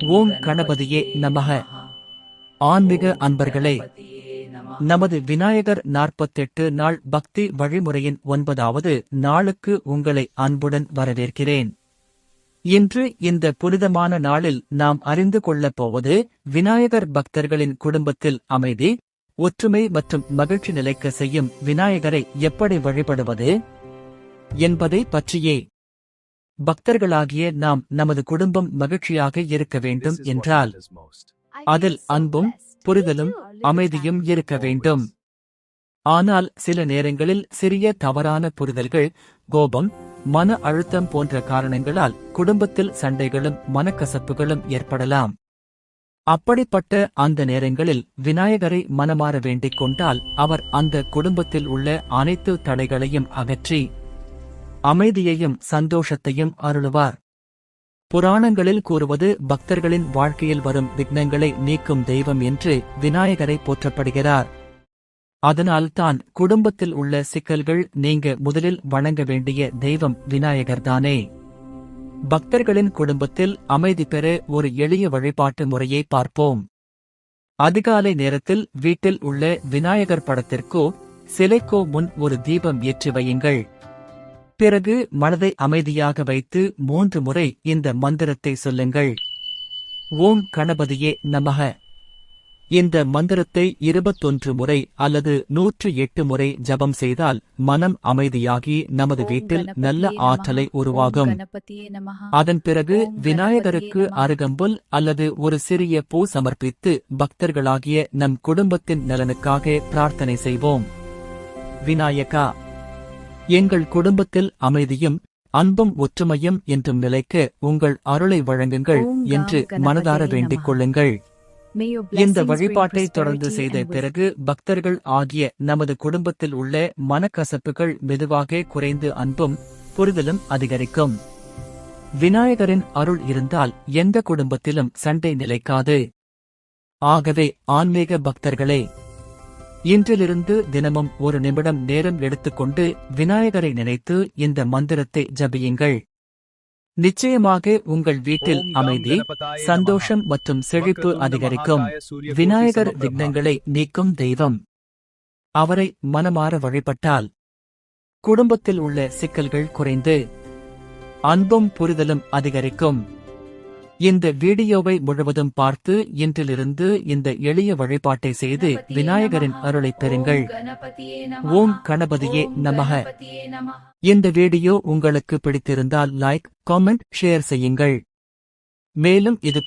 ஓம் கணபதியே நமக. ஆன்மீக அன்பர்களே, நமது விநாயகர் 48 நாள் பக்தி வழிமுறையின் 9வது நாளுக்கு உங்களை அன்புடன் வரவேற்கிறேன். இன்று இந்த புனிதமான நாளில் நாம் அறிந்து கொள்ளப் போவது விநாயகர் பக்தர்களின் குடும்பத்தில் அமைதி, ஒற்றுமை மற்றும் மகிழ்ச்சி நிலைக்க செய்யும் விநாயகரை எப்படி வழிபடுவது என்பதை பற்றியே. பக்தர்களாகிய நாம் நமது குடும்பம் மகிழ்ச்சியாக இருக்க வேண்டும் என்றால் அதில் அன்பும் புரிதலும் அமைதியும் இருக்க வேண்டும். ஆனால் சில நேரங்களில் சிறிய தவறான புரிதல்கள், கோபம், மன அழுத்தம் போன்ற காரணங்களால் குடும்பத்தில் சண்டைகளும் மனக்கசப்புகளும் ஏற்படலாம். அப்படிப்பட்ட அந்த நேரங்களில் விநாயகரை மனமாற வேண்டிக் கொண்டால் அவர் அந்த குடும்பத்தில் உள்ள அனைத்து தடைகளையும் அகற்றி அமைதியையும் சந்தோஷத்தையும் அருளுவார். புராணங்களில் கூறுவது பக்தர்களின் வாழ்க்கையில் வரும் விக்னங்களை நீக்கும் தெய்வம் என்று விநாயகரை போற்றப்படுகிறார். அதனால் தான் குடும்பத்தில் உள்ள சிக்கல்கள் நீங்க முதலில் வணங்க வேண்டிய தெய்வம் விநாயகர்தானே. பக்தர்களின் குடும்பத்தில் அமைதி பெற ஒரு எளிய வழிபாட்டு முறையை பார்ப்போம். அதிகாலை நேரத்தில் வீட்டில் உள்ள விநாயகர் படத்திற்கோ சிலைக்கோ முன் ஒரு தீபம் ஏற்றி வையுங்கள். பிறகு மனதை அமைதியாக வைத்து 3 முறை இந்த மந்திரத்தை சொல்லுங்கள். ஓம் கணபதியே நமக. இந்த மந்திரத்தை 21 முறை அல்லது 108 முறை ஜபம் செய்தால் மனம் அமைதியாகி நமது வீட்டில் நல்ல ஆற்றலை உருவாகும். அதன் பிறகு விநாயகருக்கு அருகம்புல் அல்லது ஒரு சிறிய பூ சமர்ப்பித்து பக்தர்களாகிய நம் குடும்பத்தின் நலனுக்காக பிரார்த்தனை செய்வோம். விநாயகா, எங்கள் குடும்பத்தில் அமைதியும் அன்பும் ஒற்றுமையும் என்றும் நிலைக்க உங்கள் அருளை வழங்குங்கள் என்று மனதார வேண்டிக் கொள்ளுங்கள். இந்த வழிபாட்டை தொடர்ந்து செய்த பிறகு பக்தர்கள் ஆகிய நமது குடும்பத்தில் உள்ள மனக்கசப்புகள் மெதுவாக குறைந்து அன்பும் புரிதலும் அதிகரிக்கும். விநாயகரின் அருள் இருந்தால் எந்த குடும்பத்திலும் சண்டை நிலைக்காது. ஆகவே ஆன்மீக பக்தர்களே, இன்றிலிருந்து தினமும் ஒரு நிமிடம் நேரம் எடுத்துக்கொண்டு விநாயகரை நினைத்து இந்த மந்திரத்தை ஜபியுங்கள். நிச்சயமாக உங்கள் வீட்டில் அமைதி, சந்தோஷம் மற்றும் செழிப்பு அதிகரிக்கும். விநாயகர் விக்னங்களை நீக்கும் தெய்வம். அவரை மனமாற வழிபட்டால் குடும்பத்தில் உள்ள சிக்கல்கள் குறைந்து அன்பும் புரிதலும் அதிகரிக்கும். இந்த வீடியோவை முழுவதும் பார்த்து இன்றிலிருந்து இந்த எளிய வழிபாட்டை செய்து விநாயகரின் அருளை பெறுங்கள். ஓம் கணபதியே நமக. இந்த வீடியோ உங்களுக்கு பிடித்திருந்தால் லைக், காமெண்ட், ஷேர் செய்யுங்கள். மேலும் இது